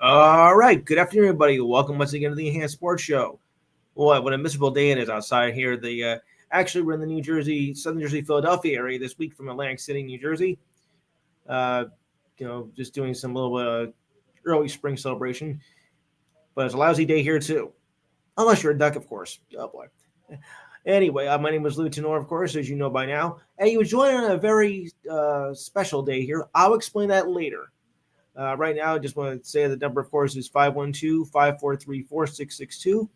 All right. Good afternoon, everybody. Welcome once again to the Enhanced Sports Show. Boy, what a miserable day it is outside here. Actually, we're in the New Jersey, Southern Jersey, Philadelphia area this week from Atlantic City, New Jersey. Uh, just doing some little early spring celebration. But it's a lousy day here too, unless you're a duck, of course. Oh boy. Anyway, my name is Lou Tenor, of course, as you know by now, and you join on a very special day here. I'll explain that later. Right now, I just want to say the number, of course, is 512-543-4662.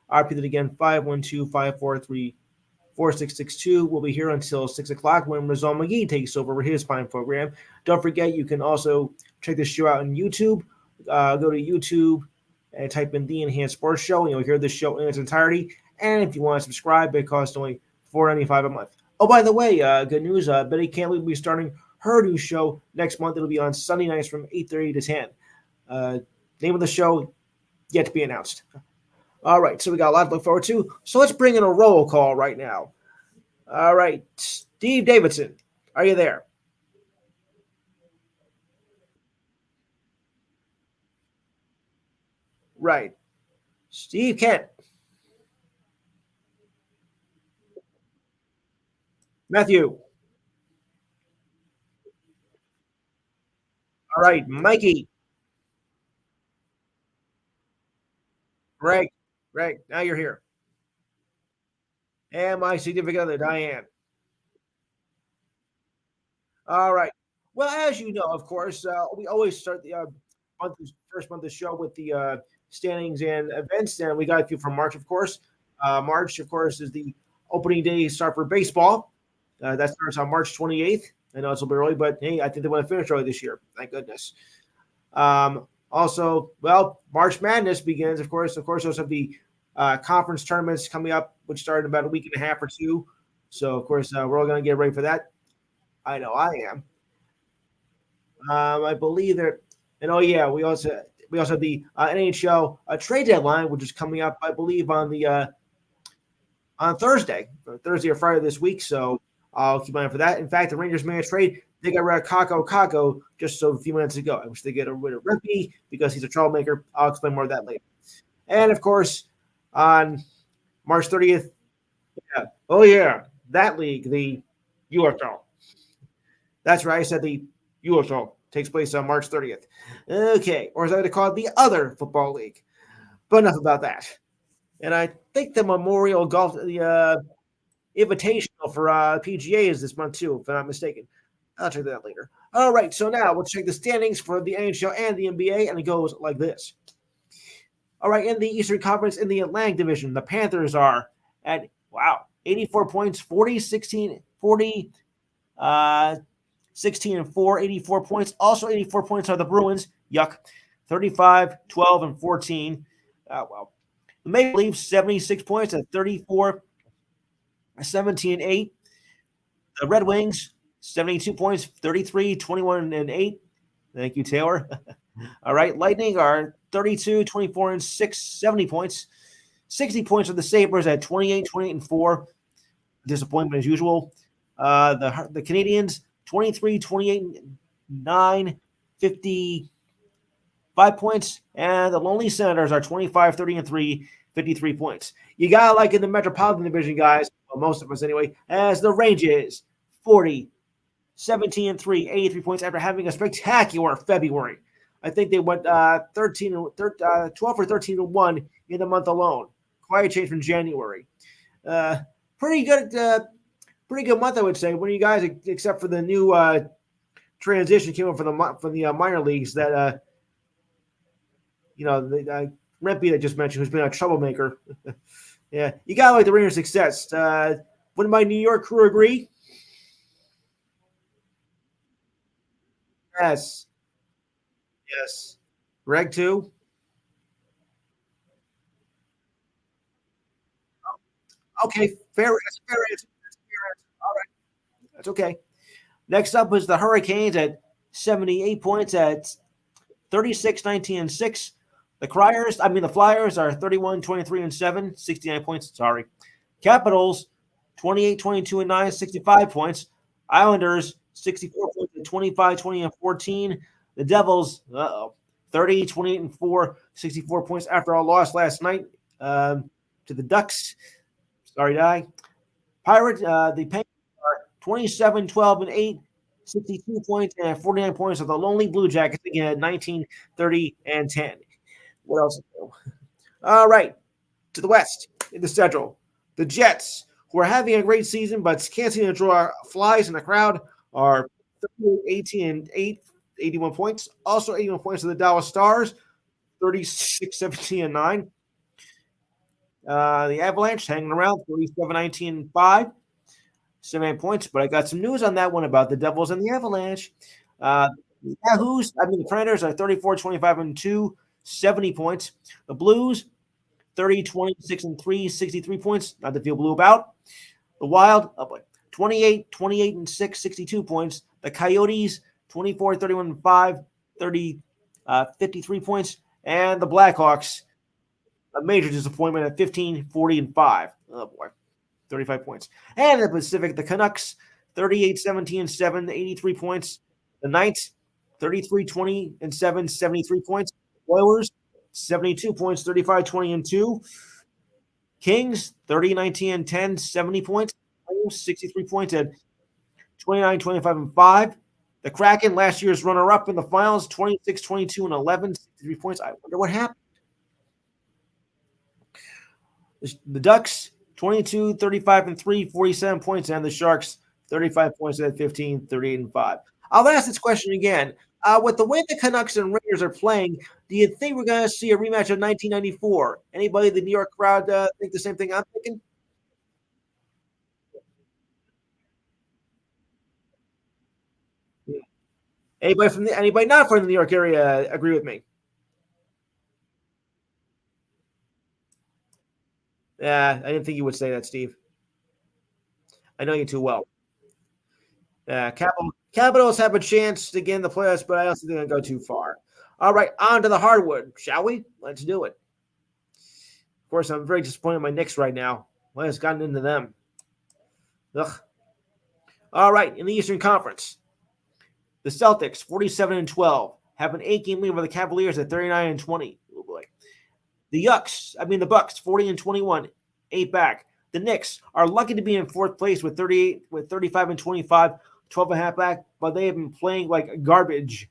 I'll repeat it again, 512-543-4662. We'll be here until 6 o'clock when Razal McGee takes over his fine program. Don't forget, you can also check this show out on YouTube. Go to YouTube and type in The Enhanced Sports Show, and you'll hear this show in its entirety. And if you want to subscribe, it costs only $4.95 a month. Oh, by the way, good news, Betty Cantley will be starting her new show next month. It'll be on Sunday nights from 8:30 to 10. Name of the show yet to be announced. All right, so we got a lot to look forward to. So let's bring in a roll call right now. All right, Steve Davidson, are you there? Right. Steve Kent. Matthew. All right, Mikey. Greg. Greg, now you're here. And my significant other, Diane. All right. Well, as you know, of course, we always start the first month of the show with the standings and events, and we got a few from March, of course. March, of course, is the opening day start for baseball. That starts on March 28th. I know it's a little bit early, but hey, I think they want to finish early this year. Thank goodness. Also, well, March Madness begins, of course. Of course, also have the conference tournaments coming up, which start in about a week and a half or two. So, of course, we're all going to get ready for that. I know I am. I believe that, and oh yeah, we also have the NHL trade deadline, which is coming up, I believe, on Thursday or Friday this week. So I'll keep an eye for that. In fact, the Rangers managed trade. They got rid of Kako just so a few minutes ago. I wish they get rid of Rippey because he's a troublemaker. I'll explain more of that later. And of course, on March 30th, yeah, oh yeah, that league, the UFL. That's right. I said the UFL takes place on March 30th. Okay, or as I like to call it, the other football league. But enough about that. And I think the Memorial Golf, the Invitational for PGA is this month too, if I'm not mistaken. I'll check that later. All right, so now we'll check the standings for the NHL and the NBA, and it goes like this. All right, in the Eastern Conference, in the Atlantic Division, the Panthers are at, 84 points, 40, 16, 40, 16 and 4, 84 points. Also 84 points are the Bruins. Yuck. 35, 12, and 14. Well. The Maple Leafs, 76 points at 34, 17, 8. The Red Wings, 72 points, 33, 21, and 8. Thank you, Taylor. All right. Lightning are 32, 24, and 6, 70 points. 60 points are the Sabres at 28, 28, and 4. Disappointment as usual. The Canadians, 23, 28, 9, 55 points. And the Lonely Senators are 25, 30, and 3, 53 points. You got to like in the Metropolitan Division, guys, well, most of us anyway, as the Rangers, 40, 17, and 3, 83 points after having a spectacular February. I think they went 12 or 13 to 1 in the month alone. Quite a change from January. Pretty good month, I would say. When you guys, except for the new transition came up from the minor leagues that the Rempe I just mentioned, who's been a troublemaker. Yeah, you gotta like the Rangers' success. Wouldn't my New York crew agree? Yes, yes. Greg too. Okay, fair. That's a fair answer. That's a fair answer. All right, that's okay. Next up is the Hurricanes at 78 points at 36, 19, and 6. The Flyers are 31, 23, and 7, 69 points. Sorry. Capitals, 28, 22, and 9, 65 points. Islanders, 64 points at 25, 20, and 14. The Devils, 30, 28 and 4, 64 points after our loss last night to the Ducks. Sorry, Die. Pirates, the Penguins are 27, 12 and 8, 62 points and 49 points of the lonely Blue Jackets again at 19, 30 and 10. What else? All right, to the West in the Central. The Jets, who are having a great season but can't seem to draw flies in the crowd, are 18 and 8, 81 points. Also 81 points to the Dallas Stars, 36, 17 and 9. The Avalanche hanging around 37, 19 and 5, 7 points. But I got some news on that one about the Devils and the Avalanche. The Predators are 34, 25 and 2, 70 points. The Blues, 30, 26 and 3, 63 points. Not to feel blue about. The Wild, 28, 28 and 6, 62 points. The Coyotes, 24, 31 and 5, 53 points. And the Blackhawks, a major disappointment at 15, 40 and 5. Oh boy, 35 points. And the Pacific, the Canucks, 38, 17 and 7, 83 points. The Knights, 33, 20 and 7, 73 points. Oilers, 72 points, 35, 20 and 2. Kings, 30, 19 and 10, 70 points. 63 points at 29, 25 and 5. The Kraken, last year's runner-up in the finals, 26, 22 and 11, 63 points. I wonder what happened. The Ducks, 22, 35 and 3, 47 points, and the Sharks, 35 points at 15, 38 and 5. I'll ask this question again. With the way the Canucks and Rangers are playing, do you think we're going to see a rematch of 1994? Anybody in the New York crowd think the same thing I'm thinking? Anybody not from the New York area agree with me? Yeah, I didn't think you would say that, Steve. I know you too well. Capitals have a chance to get in the playoffs, but I don't think they're going to go too far. All right, on to the hardwood, shall we? Let's do it. Of course, I'm very disappointed in my Knicks right now. What has gotten into them? Ugh. All right, in the Eastern Conference, the Celtics, 47 and 12, have an 8-game lead over the Cavaliers at 39 and 20. Oh boy. The Bucks, 40 and 21, 8 back. The Knicks are lucky to be in fourth place with 35 and 25, 12 and a half back, but they have been playing like garbage.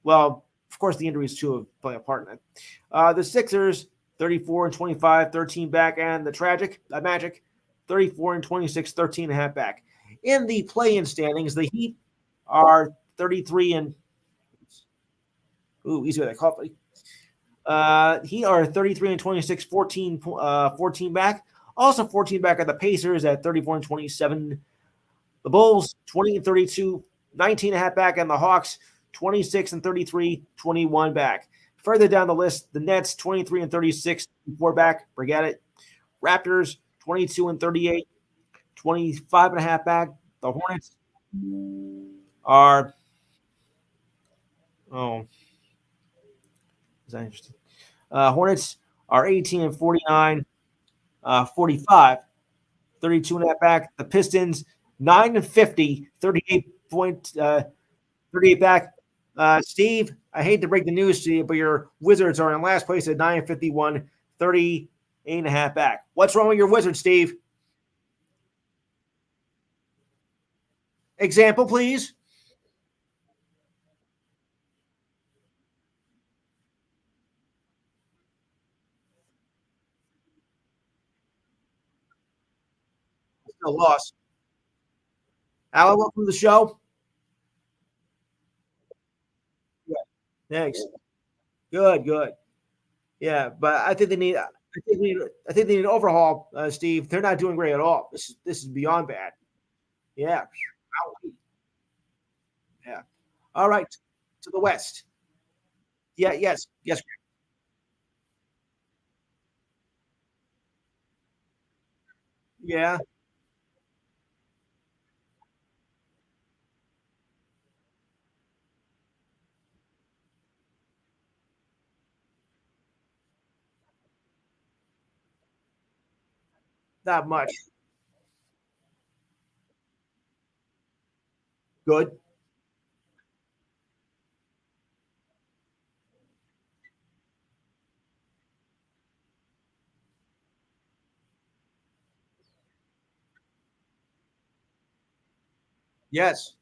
Well, of course, the injuries too have played a part in it. The Sixers, 34 and 25, 13 back, and the Magic, 34 and 26, 13 and a half back. In the play-in standings, the Heat are 33 and easy with that coffee. Heat are 33 and 26, 14 back. Also 14 back are the Pacers at 34 and 27. The Bulls, 20 and 32, 19 and a half back, and the Hawks, 26 and 33, 21 back. Further down the list, the Nets, 23 and 36, 4 back. Forget it. Raptors, 22 and 38, 25 and a half back. The Hornets are is that interesting? Hornets are 18 and 49, 45, 32 and a half back. The Pistons, 9 and 50, 38 back. Steve, I hate to break the news to you, but your Wizards are in last place at 9 and 51, 38 and a half back. What's wrong with your Wizards, Steve? Example, please. Still lost. Alan, welcome to the show. Yeah, thanks. Good. Yeah, but I think they need. I think they need an overhaul, Steve. They're not doing great at all. This is beyond bad. Yeah. Yeah. All right. To the West. Yeah. Yes. Yeah. Not much. Good. Yes,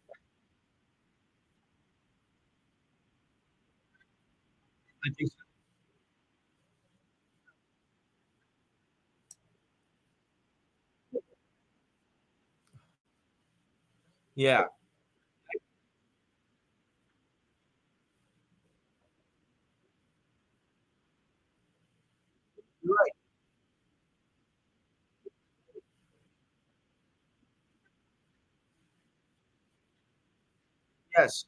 I think so. Yeah, you're right. Yes,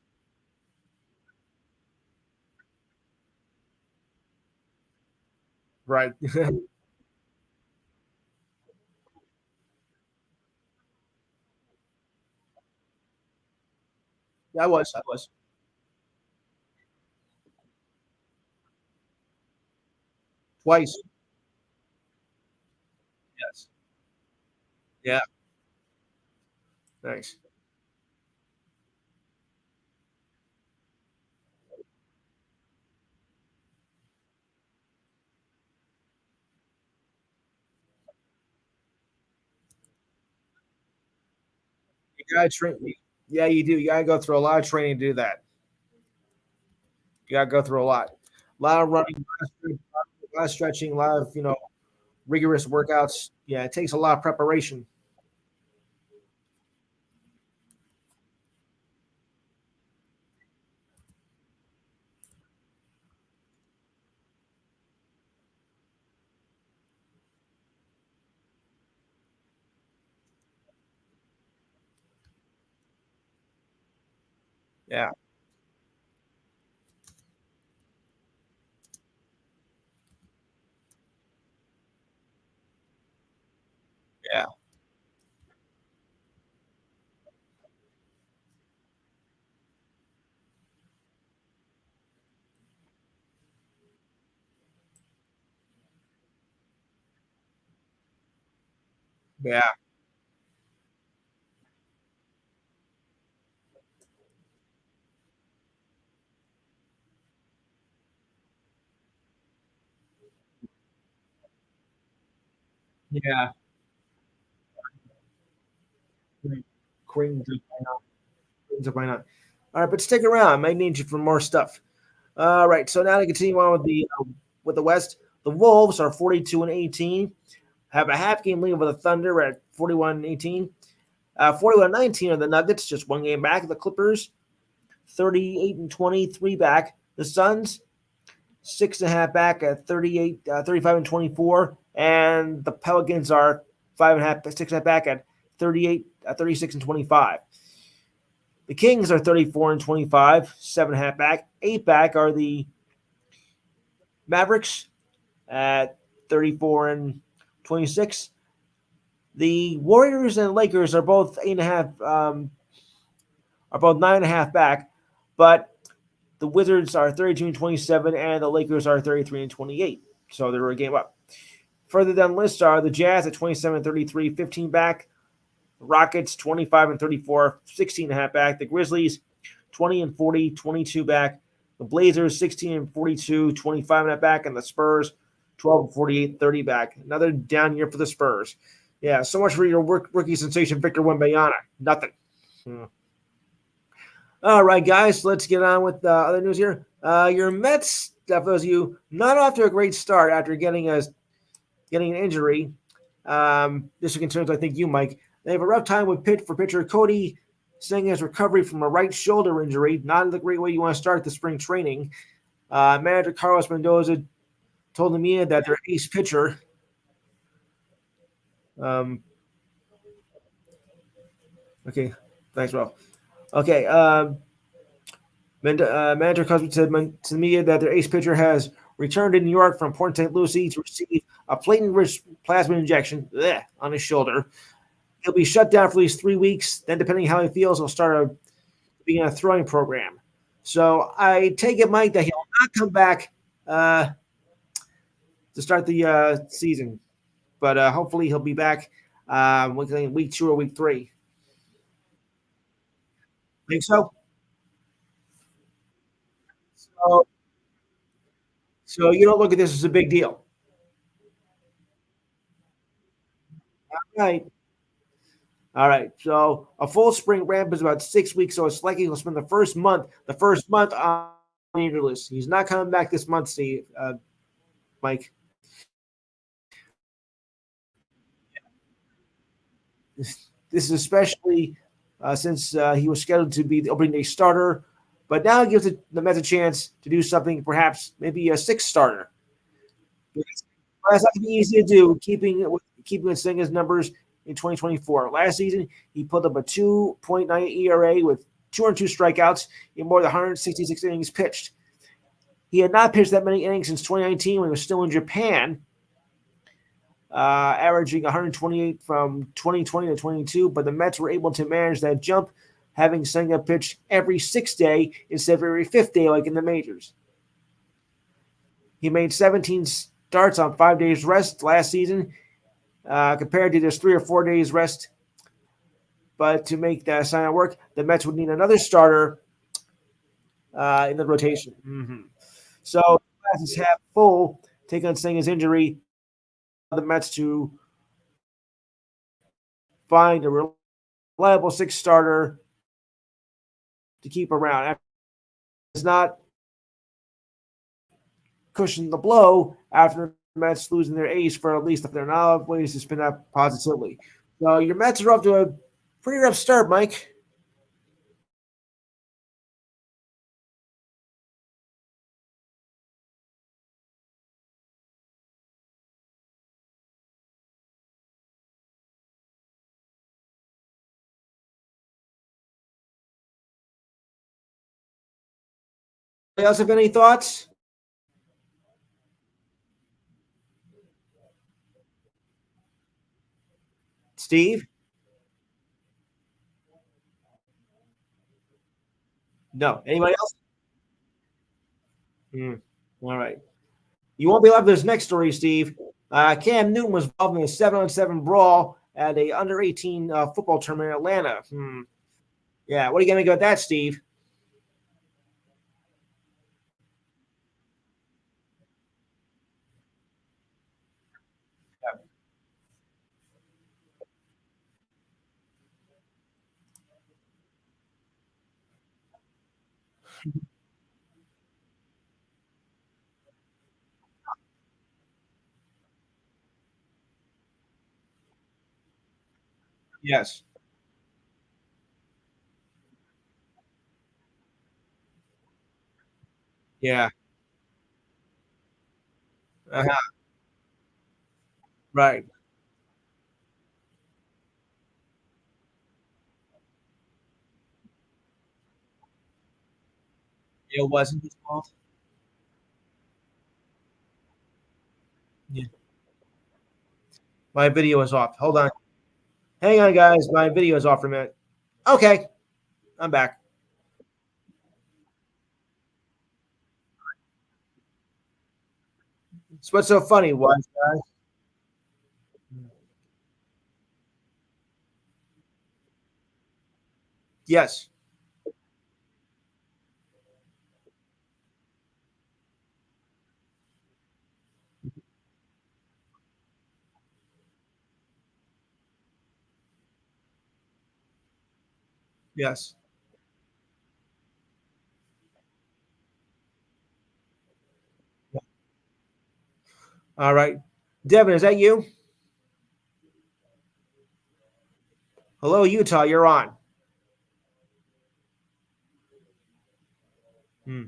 right. I was. I was twice. Yes. Yeah. Nice. You gotta train. Yeah, you do. You gotta go through a lot of training to do that. You gotta go through a lot of running, a lot of stretching, a lot of rigorous workouts. Yeah, it takes a lot of preparation. Yeah, yeah, yeah, yeah. Queens of Queens of why not? All right, but stick around. I might need you for more stuff. All right, so now to continue on with the West, the Wolves are 42-18, have a half game lead over the Thunder at 41-18. 41-19 are the Nuggets, just one game back. The Clippers, 38-23 back. The Suns, 6.5 back at 35-24. And the Pelicans are 5.5, 6.5 back at 36-25. The Kings are 34-25, 7.5 back. 8 back are the Mavericks at 34-26. The Warriors and Lakers are both 8.5, are both 9.5 back, but the Wizards are 32-27, and the Lakers are 33-28. So they're a game up. Further down the list are the Jazz at 27-33, 15 back. The Rockets 25-34, 16.5 back. The Grizzlies 20-40, 22 back. The Blazers 16-42, 25.5 back, and the Spurs 12-48, 30 back. Another down year for the Spurs. Yeah, so much for your rookie sensation, Victor Wembanyama. Nothing. Hmm. All right, guys, let's get on with other news here. Your Mets, for those of you not off to a great start after getting an injury. This concerns, I think, you, Mike. They have a rough time with pitcher Cody Singer's recovery from a right shoulder injury. Not the great way you want to start the spring training. Manager Carlos Mendoza told the media that their ace pitcher, um, okay, thanks, Ralph. Okay, manager Cosby said to the media that their ace pitcher has returned to New York from Port St. Lucie to receive a platelet-rich plasma injection on his shoulder. He'll be shut down for at least 3 weeks. Then, depending how he feels, he'll start begin a throwing program. So I take it, Mike, that he'll not come back uh, to start the season, but hopefully he'll be back week 2 or week 3. Think so? So, so you don't look at this as a big deal, right? All right. So a full spring ramp is about 6 weeks, so it's likely he'll spend the first month on the injured list. He's not coming back this month, Steve, Mike. This is especially since he was scheduled to be the opening day starter, but now it gives the Mets a chance to do something, perhaps maybe a sixth starter. That's not going to be easy to do, keeping Senga's numbers in 2024. Last season, he put up a 2.9 ERA with 202 strikeouts in more than 166 innings pitched. He had not pitched that many innings since 2019 when he was still in Japan, averaging 128 from 2020 to 22, but the Mets were able to manage that jump, having Senga pitch every 6th day instead of every 5th day like in the majors. He made 17 starts on 5 days rest last season, compared to just 3 or 4 days rest. But to make that sign work, the Mets would need another starter in the rotation. Mm-hmm. So class is half full. Take on Senga's injury, the Mets to find a reliable sixth starter to keep around. It's not cushion the blow after the Mets losing their ace for at least if they're not ways to spin that positively. So your Mets are off to a pretty rough start, Mike. Anybody else have any thoughts? Steve? No. Anybody else? All right. You won't be left with this next story, Steve. Cam Newton was involved in a 7-on-7 brawl at a under 18 football tournament in Atlanta. Yeah, what are you going to make about that, Steve? Yes. Yeah. Uh-huh. Right. It wasn't his fault. Yeah. My video is off. Hold on. Hang on, guys. My video is off for a minute. Okay. I'm back. So what's so funny was, yes. Yes. All right. Devin, is that you? Hello, Utah. You're on. Hmm.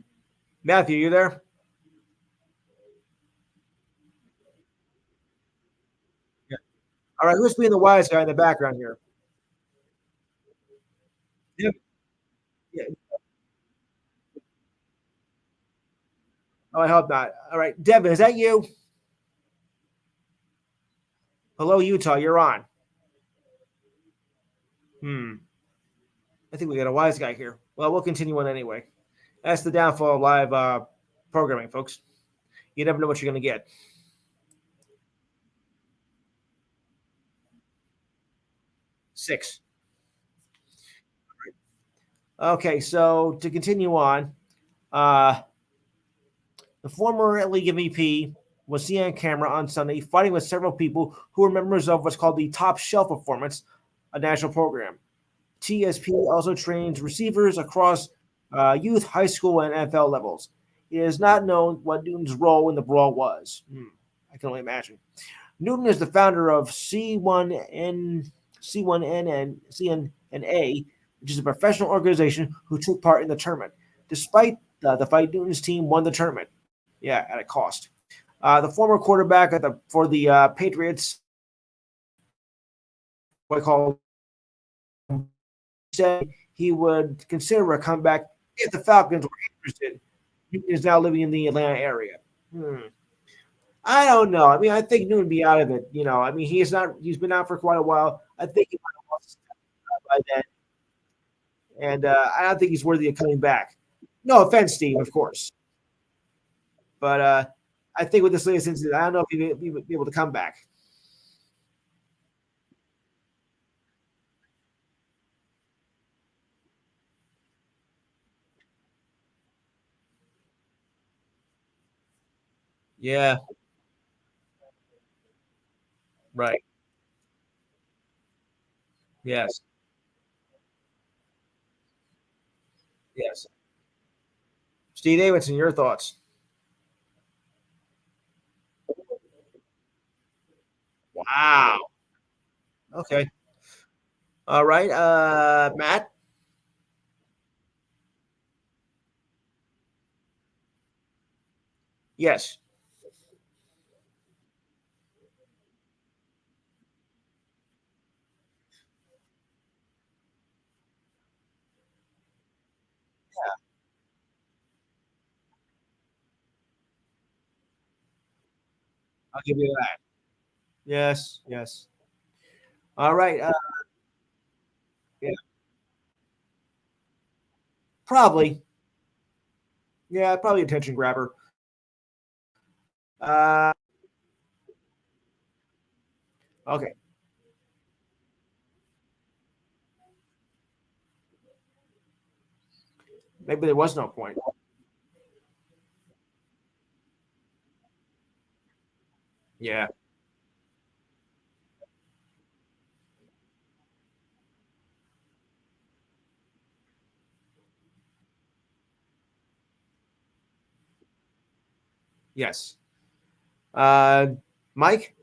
Matthew, you there? Yeah. All right. Who's being the wise guy in the background here? Yeah. Yeah. Oh, I hope not. All right. Devin, is that you? Hello, Utah. You're on. Hmm. I think we got a wise guy here. Well, we'll continue on anyway. That's the downfall of live programming, folks. You never know what you're going to get. 6. Okay, so to continue on, uh, the former league MVP was seen on camera on Sunday fighting with several people who were members of what's called the Top Shelf Performance, a national program. TSP also trains receivers across youth, high school, and NFL levels. It is not known what Newton's role in the brawl was. I can only imagine. Newton is the founder of C1N and CNNA, which is a professional organization who took part in the tournament. Despite the fight, Newton's team won the tournament. Yeah, at a cost. The former quarterback for the Patriots, what I call, said he would consider a comeback if the Falcons were interested. He is now living in the Atlanta area. I don't know. I mean, I think Newton would be out of it. I mean, he's not. He's been out for quite a while. I think he might have lost his step by then, and I don't think he's worthy of coming back. No offense, Steve, of course, but I think with this latest incident, I don't know if he would be able to come back. Yeah. Right. Yes. Yes. Steve Davidson, your thoughts? Wow. Okay. All right. Matt. Yes. I'll give you that. Yes. Yes. All right. Yeah. Probably. Yeah. Probably attention grabber. Uh. Okay. Maybe there was no point. Yeah. Yes. Uh. Mike.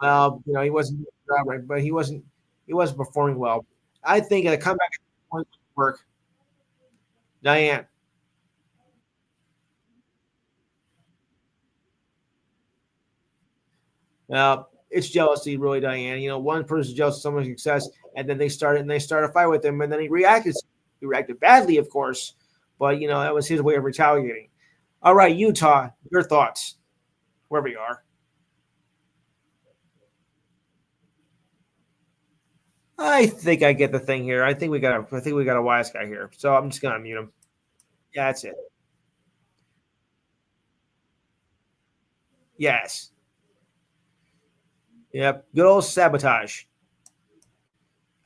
Well, he wasn't right, but he wasn't performing well. I think a comeback at this point would work. Diane. It's jealousy, really, Diane. One person's jealous of someone's success, and then they start a fight with him, and then he reacted. He reacted badly, of course, but that was his way of retaliating. All right, Utah, your thoughts, wherever you are. I think I get the thing here. I think we got a wise guy here, so I'm just gonna mute him. Yeah, that's it. Yes. Yep. Good old sabotage.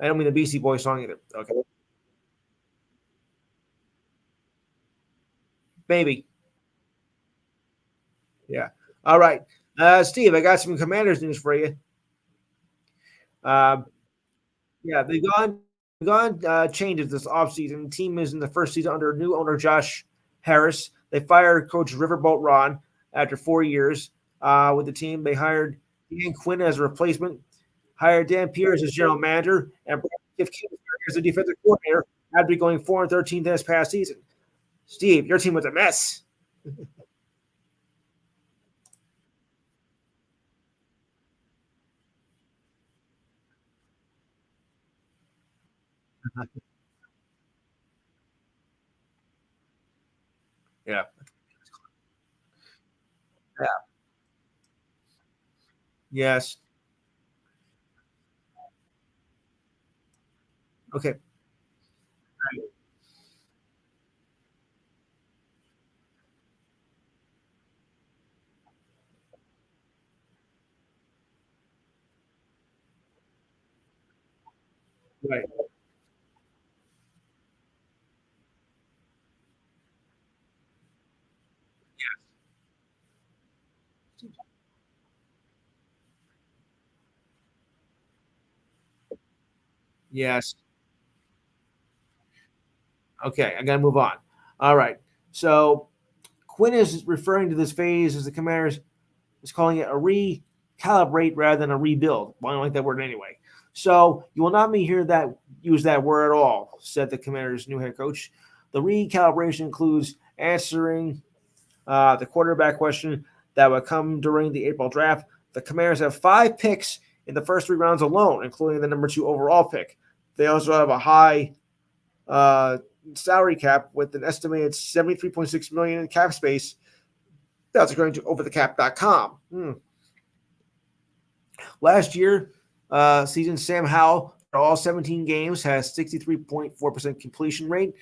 I don't mean the Beastie Boys song either. Okay. Maybe. Yeah. All right. Steve, I got some Commanders news for you. Uh, yeah, they've gone changes this offseason. The team is in the first season under new owner Josh Harris. They fired Coach Riverboat Ron after 4 years with the team. They hired Dan Quinn as a replacement, hired Dan Pierce as general manager, and Jeff Kingsbury as the defensive coordinator after going 4-13 this past season. Steve, your team was a mess. Yeah. Yeah. Yes. Okay. Right. Yes. Okay, I gotta move on. All right. So Quinn is referring to this phase as the Commanders is calling it a recalibrate rather than a rebuild. Well, I don't like that word anyway. So you will not hear that use that word at all, said the Commanders' new head coach. The recalibration includes answering the quarterback question that would come during the April draft. The Commanders have 5 picks in the first 3 rounds alone, including the number 2 overall pick. They also have a high uh, salary cap with an estimated 73.6 million in cap space. That's according to overthecap.com. Last year, season Sam Howell for all 17 games has 63.4% completion rate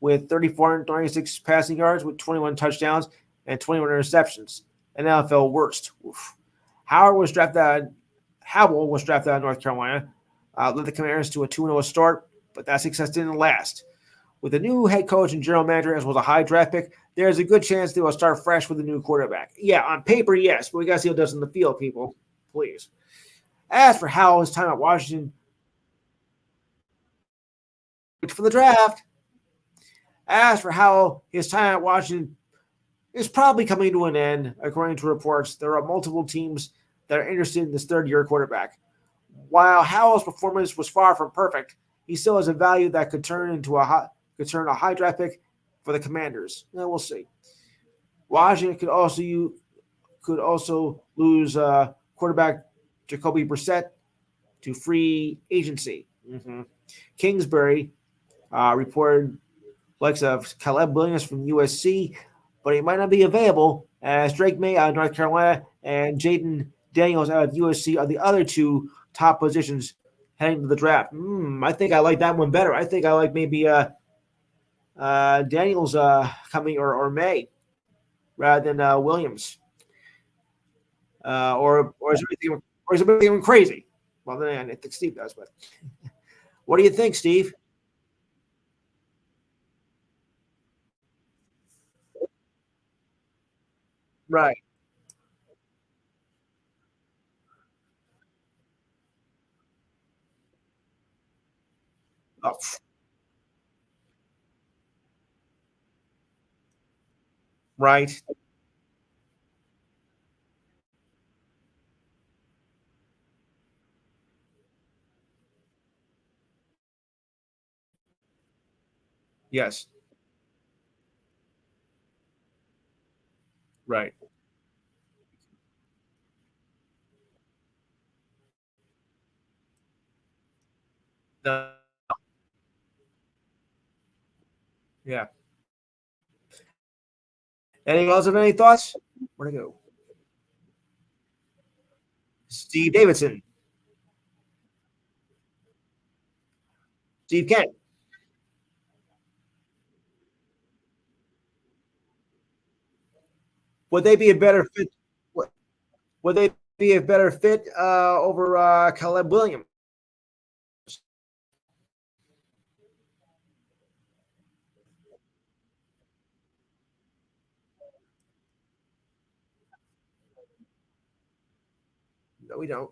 with 3,496 passing yards with 21 touchdowns and 21 interceptions. An NFL worst. Oof. Howell was drafted out of North Carolina, led the Commanders to a 2-0 start, but that success didn't last. With a new head coach and general manager, as well as a high draft pick, there's a good chance they will start fresh with a new quarterback. Yeah, on paper, yes, but we got to see what it does in the field, people. Please. As for how his time at Washington for the draft, as for how his time at Washington is probably coming to an end, according to reports, there are multiple teams that are interested in this third-year quarterback. While Howell's performance was far from perfect, he still has a value that could turn a high draft pick for the Commanders. Now we'll see. Washington could also lose quarterback Jacoby Brissett to free agency. Kingsbury reported likes of Caleb Williams from USC, but he might not be available as Drake May out of North Carolina and Jaden Daniels out of USC are the other 2 top positions heading to the draft. I think I like that one better. I think I like maybe Daniels coming or May rather than Williams. Or is everything crazy? Well, then I think Steve does, but what do you think, Steve? Right. Oh, right. Yes. Right. No, yeah. Anyone else have any thoughts? Where to go? Steve Davidson. Steve Kent. Would they be a better fit? Would they be a better fit over Caleb Williams? No, we don't.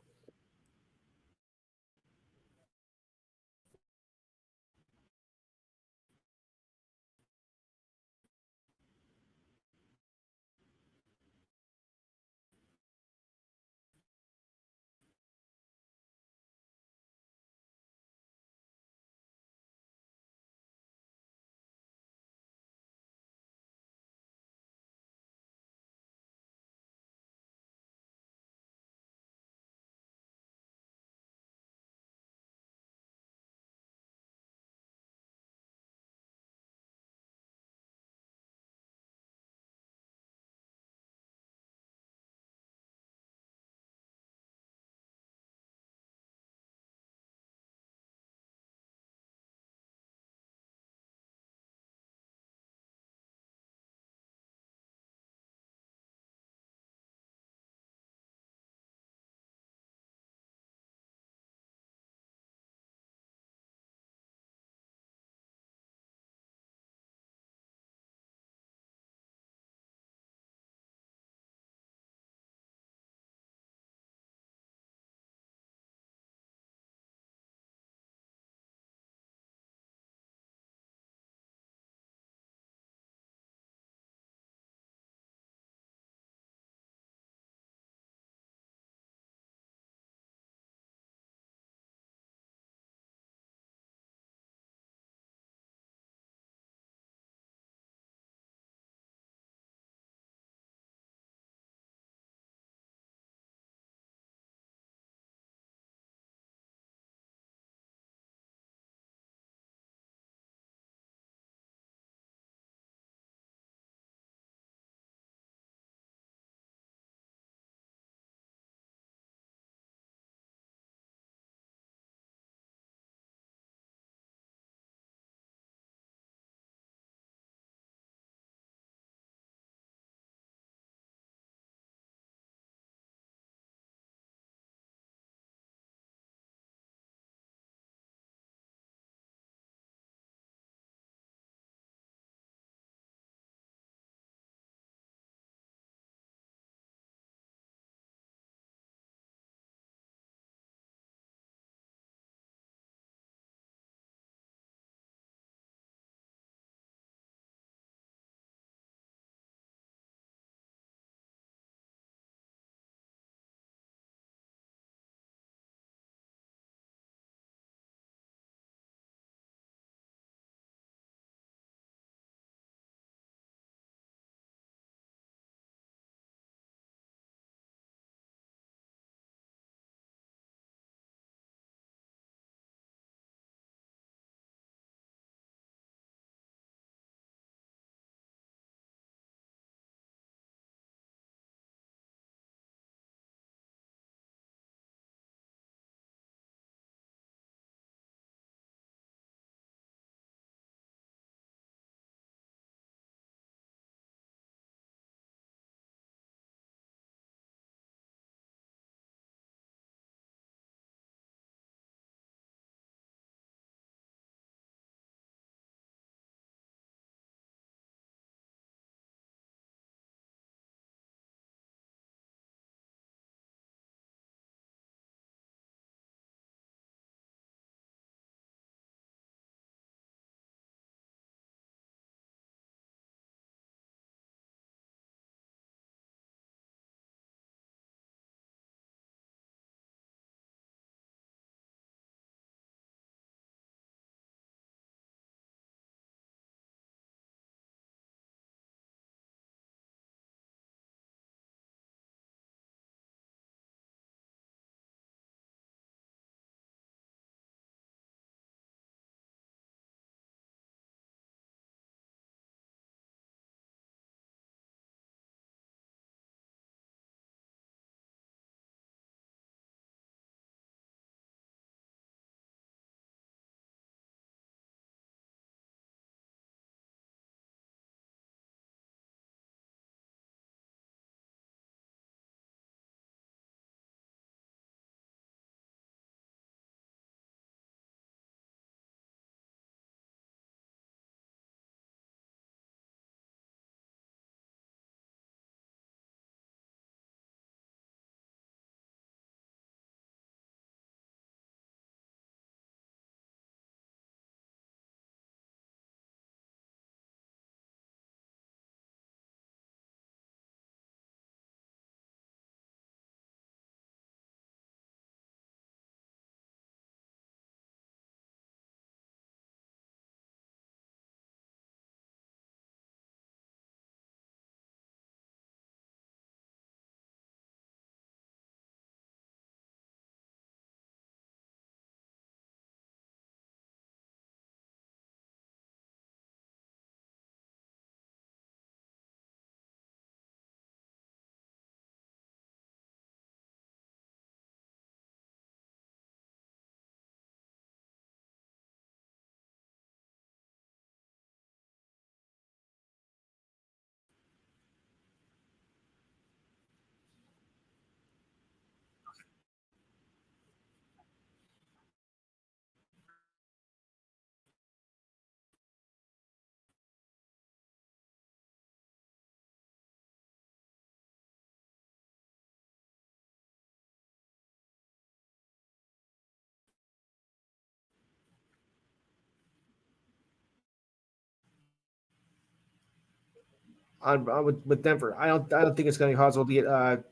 with Denver. I don't think it's going to possible to get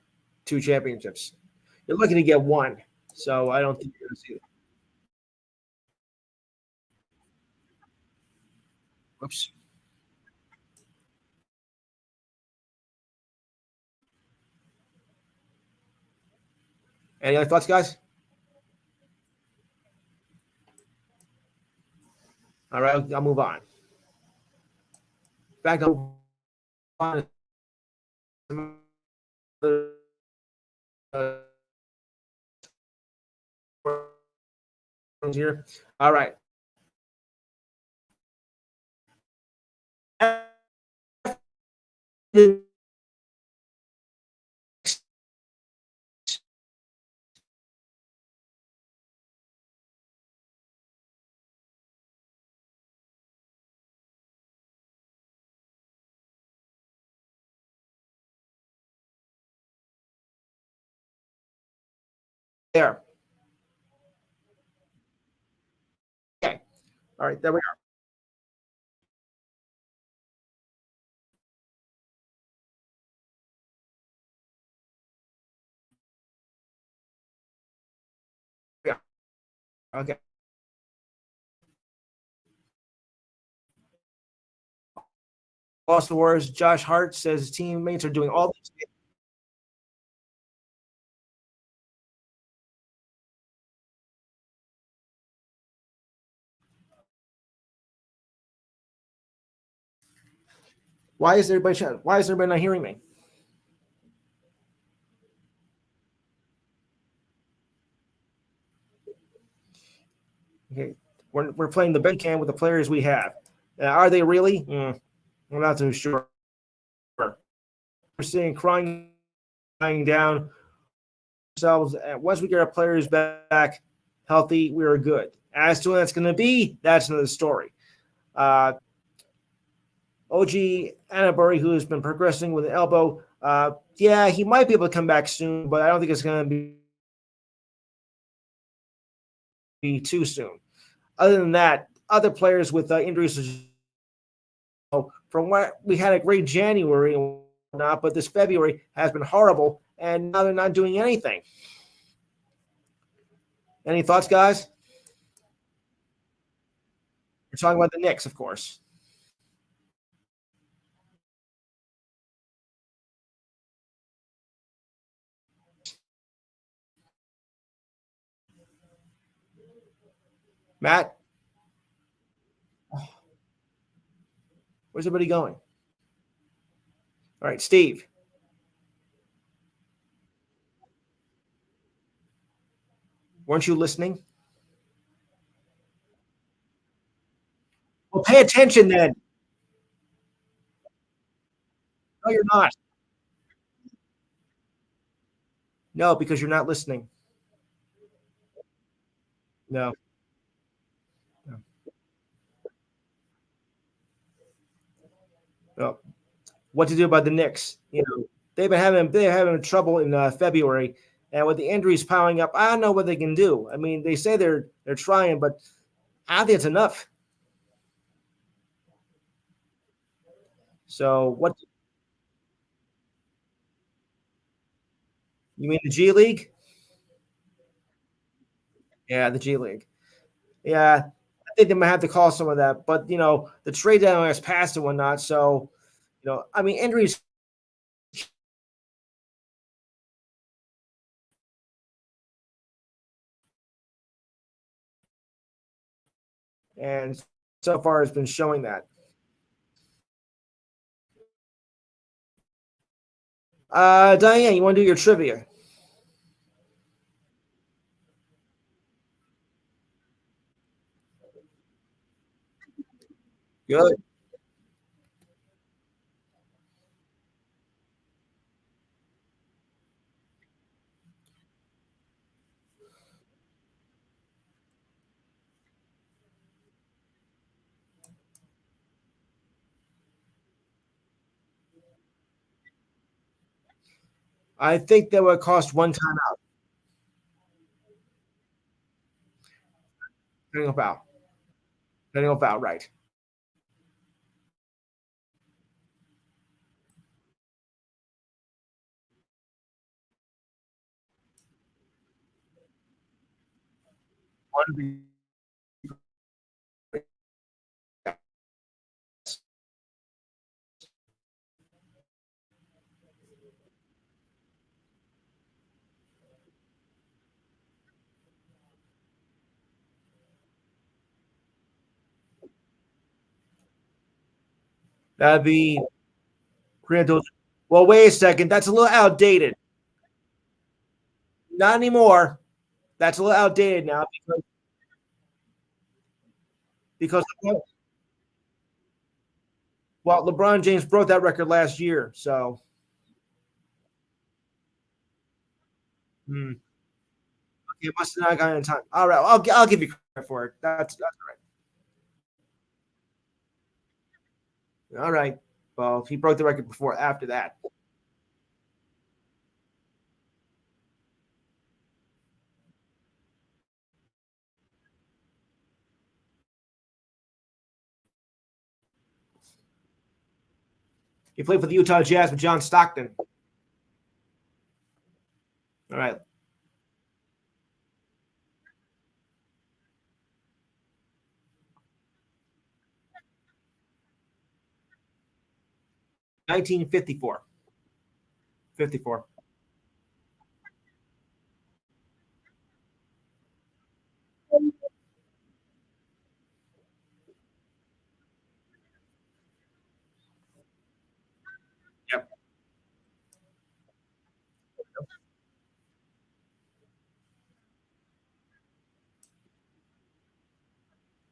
two championships. You're looking to get one, so I don't think you're going to see it. Whoops. Any other thoughts, guys? All right, I'll move on. In fact, I'll move on to uh, here. All right. There. Okay. All right. There we are. Yeah. Okay. Boston Warriors. Josh Hart says his teammates are doing all these. Why is everybody not hearing me? Okay. We're playing the best can with the players we have. Are they really? I'm not too sure. We're seeing crying down ourselves. Once we get our players back healthy, we are good. As to when that's going to be, that's another story. OG Anabury, who has been progressing with an elbow, yeah, he might be able to come back soon, but I don't think it's going to be too soon. Other than that, other players with injuries, from what we had a great January and whatnot, but this February has been horrible, and now they're not doing anything. Any thoughts, guys? We're talking about the Knicks, of course. Matt, where's everybody going? All right, Steve, weren't you listening? Well, pay attention then. No, you're not. No, because you're not listening. No. No. No. What to do about the Knicks? They're having trouble in February, and with the injuries piling up, I don't know what they can do. I mean, they say they're trying, but I don't think it's enough. So what you mean the G League? Yeah, the G League. Yeah, I think they might have to call some of that. But the trade deadline has passed and whatnot. So I mean, injuries. And so far has been showing that. Diane, you want to do your trivia? Good. I think that would cost one timeout. Depending on foul. Depending on foul, right? one. That'd be grand total. Well, wait a second. That's a little outdated. Not anymore. That's a little outdated now because well, LeBron James broke that record last year. So hmm, it must have not gotten in time. All right, I'll give you credit for it. That's all right. Well, he broke the record before. After that, he played for the Utah Jazz with John Stockton. All right, 1954. 54. Yep.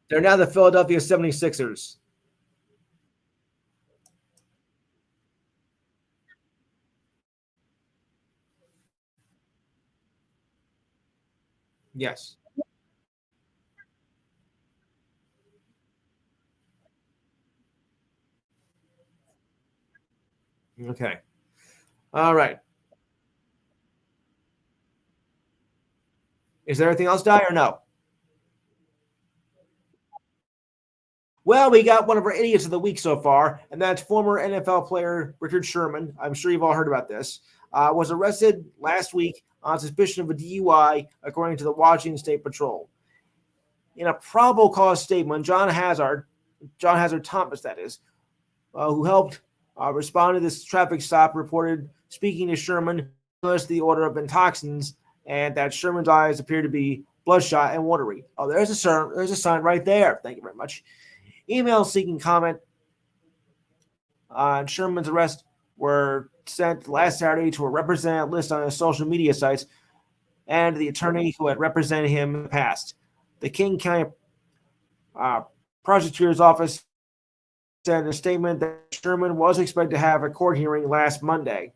They're now the Philadelphia 76ers. Yes. Okay. All right. Is there anything else, Die, or no? Well, we got one of our idiots of the week so far, and that's former NFL player Richard Sherman. I'm sure you've all heard about this. Was arrested last week on suspicion of a DUI, according to the Washington State Patrol. In a probable cause statement, John Hazard Thomas, that is, who helped respond to this traffic stop, reported speaking to Sherman, noticed the odor of toxins, and that Sherman's eyes appear to be bloodshot and watery. Oh, there's a sign right there. Thank you very much. Emails seeking comment on Sherman's arrest were sent last Saturday to a representative list on his social media sites and the attorney who had represented him in the past. The King County uh, prosecutor's office said in a statement that Sherman was expected to have a court hearing last Monday.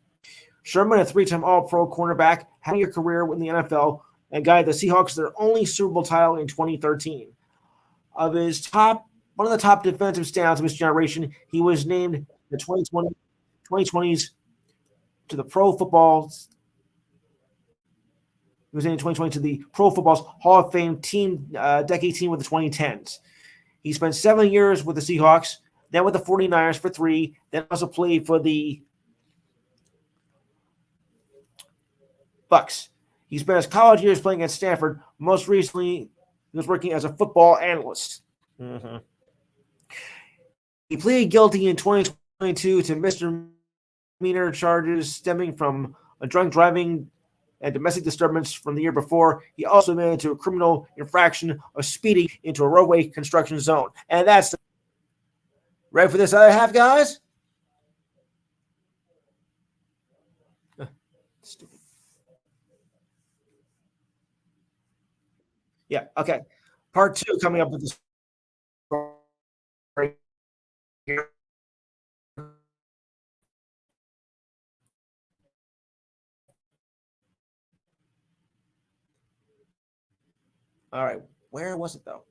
Sherman, a three-time All-Pro cornerback, had a career in the NFL and guided the Seahawks to their only Super Bowl title in 2013. Of his one of the top defensive standouts of his generation, he was named the 2020s to the Pro Football. He was named in 2020 to the Pro Football's Hall of Fame team decade team with the 2010s. He spent 7 years with the Seahawks, then with the 49ers for 3, then also played for the Bucks. He spent his college years playing at Stanford. Most recently, he was working as a football analyst. Mm-hmm. He pleaded guilty in 2022 to misdemeanor charges stemming from a drunk driving and domestic disturbance from the year before. He also admitted to a criminal infraction of speeding into a roadway construction zone. And that's ready for this other half, guys? Stupid. Yeah, okay. Part 2 coming up with this right here. All right. Where was it, though?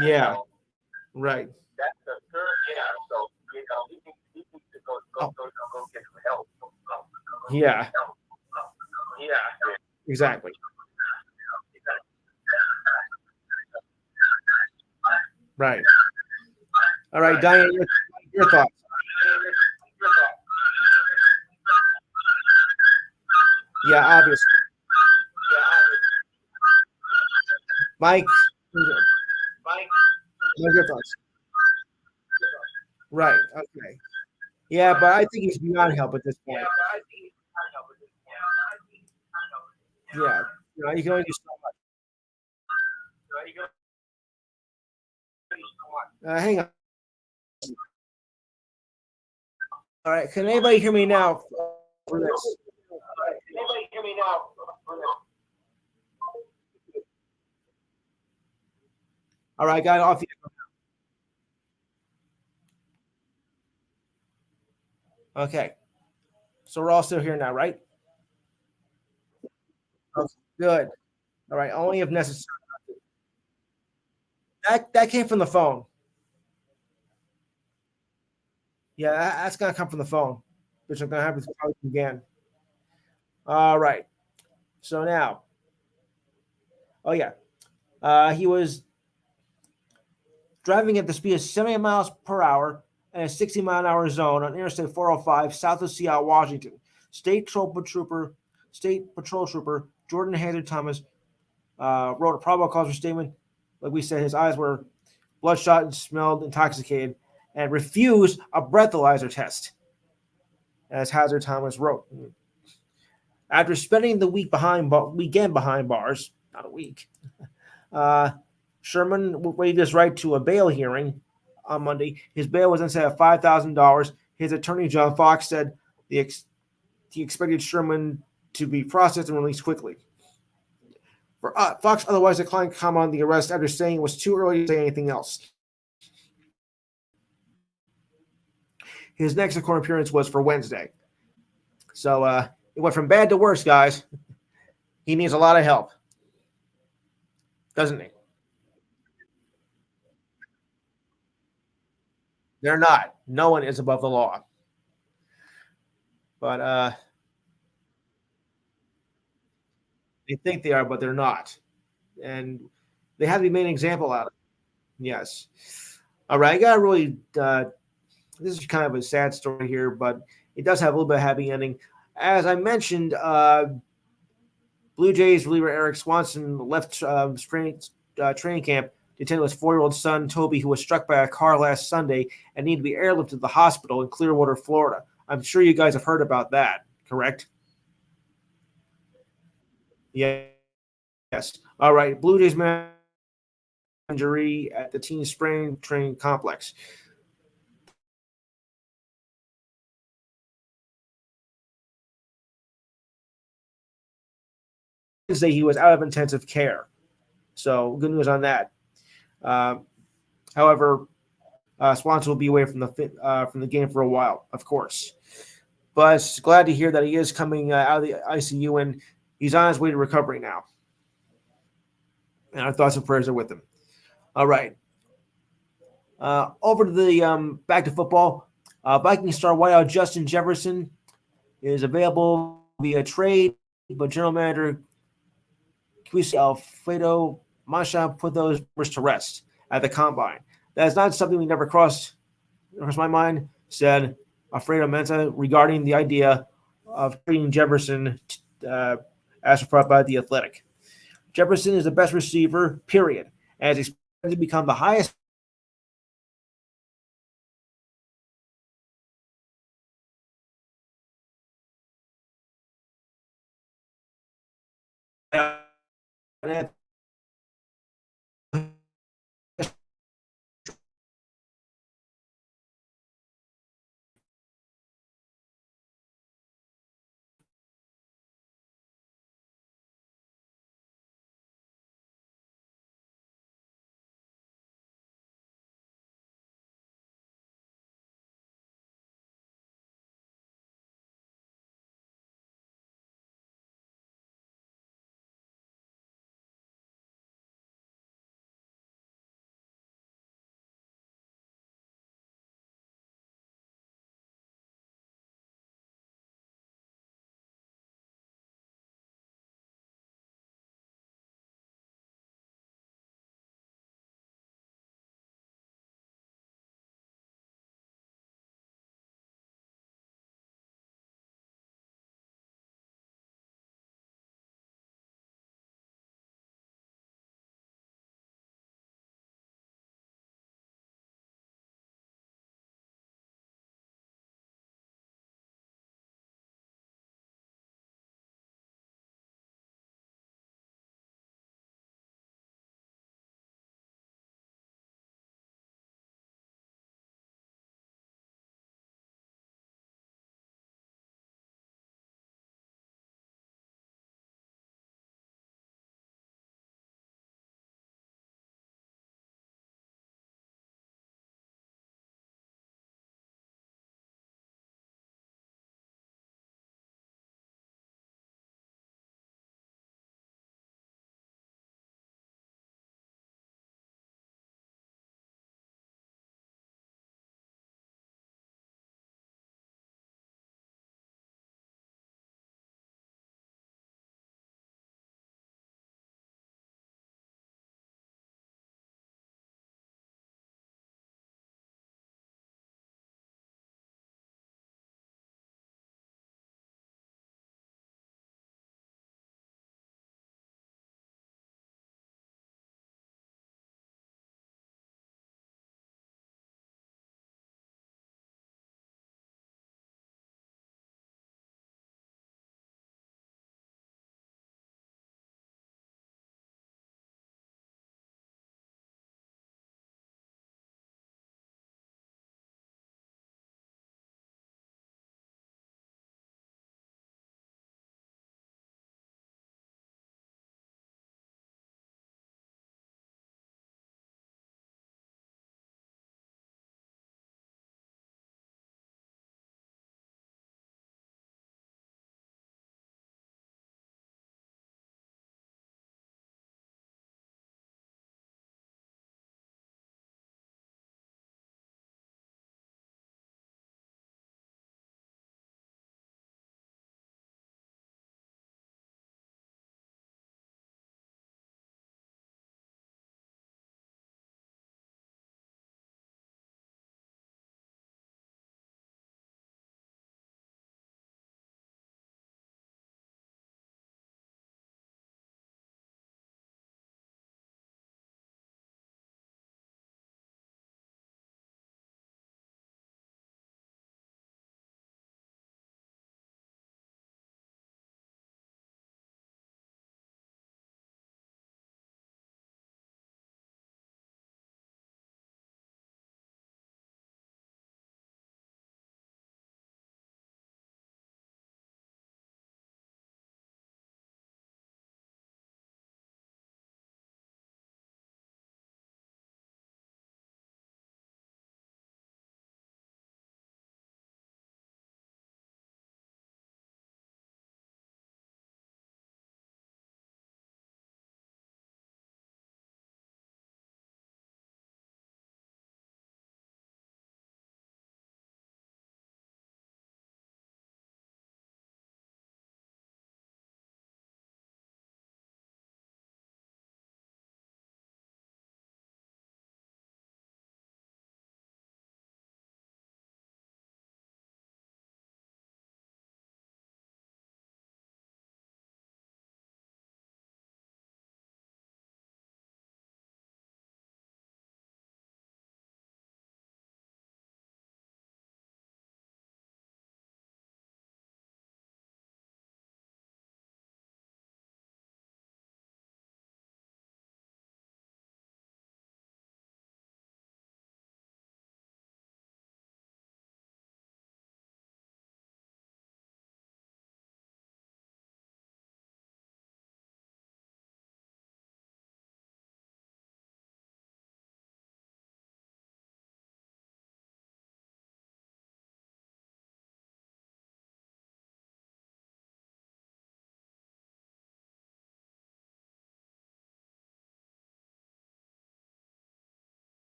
Yeah. Right. Oh, yeah. Exactly. Right. All right, Diane, your thoughts. Yeah, obviously. Mike, your thoughts. Right. Okay. Yeah, but I think he's beyond help at this point. Yeah. You can only do so much. Hang on. All right. Can anybody hear me now for this? All right, got it off. Okay. So we're all still here now, right? Okay, good. All right. Only if necessary. That came from the phone. Yeah, that's gonna come from the phone, which I'm gonna have to probably again. All right. So now, oh yeah, he was driving at the speed of 70 miles per hour in a 60-mile-an-hour zone on Interstate 405 south of Seattle, Washington. State Patrol Trooper Jordan Hazard Thomas wrote a probable cause for statement. Like we said, his eyes were bloodshot and smelled intoxicated, and refused a breathalyzer test, as Hazard Thomas wrote. After spending the weekend behind bars, not a week, uh, Sherman waived his right to a bail hearing on Monday. His bail was then set at $5,000. His attorney, John Fox, said he expected Sherman to be processed and released quickly. Fox otherwise declined to comment on the arrest after saying it was too early to say anything else. His next court appearance was for Wednesday. So it went from bad to worse, guys. He needs a lot of help, doesn't he? They're not. No one is above the law. But they think they are, but they're not. And they have to be made an example out of. Yes. All right. I got to really, this is kind of a sad story here, but it does have a little bit of happy ending. As I mentioned, Blue Jays reliever Eric Swanson left spring training camp to attend with his 4-year-old son, Toby, who was struck by a car last Sunday and needed to be airlifted to the hospital in Clearwater, Florida. I'm sure you guys have heard about that, correct? Yeah. Yes. All right. Blue Jays man injury at the teen spring training complex. Wednesday, he was out of intensive care. So good news on that. Uh, however, Swanson will be away from the game for a while, of course. But glad to hear that he is coming out of the ICU and he's on his way to recovery now. And our thoughts and prayers are with him. All right. Over to the back to football. Viking star wideout Justin Jefferson is available via trade, but general manager Alfredo Masha put those rumors to rest at the combine. That is not something we never crossed my mind, said Alfredo Menta regarding the idea of trading Jefferson as reported by The Athletic. Jefferson is the best receiver, period, and is expected to become the highest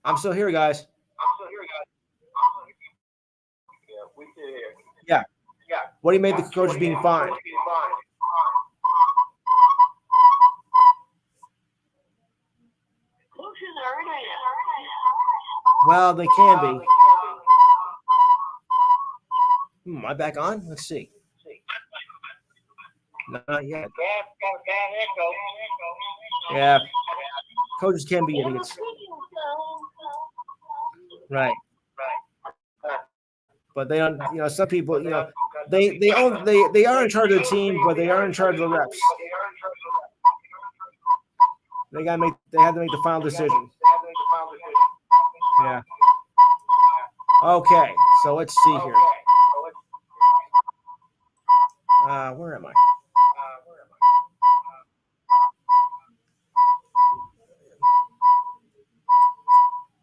I'm still here, guys. Yeah, we still here. Yeah. What do you make the coaches being fined? Coaches are in it. Well, they can be. Am I back on? Let's see. Not yet. Got a bad echo. Yeah. Coaches can be idiots. Right. But they don't, some people, they are in charge of the team, but they are in charge of the reps. They have to make the final decision. Yeah. Okay, so let's see here. Where am I?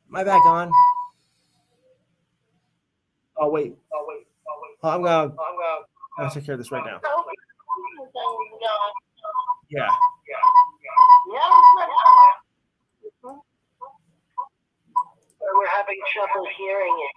Am I back on? Oh wait. I'm gonna take care of this right now. Yeah. We're having trouble hearing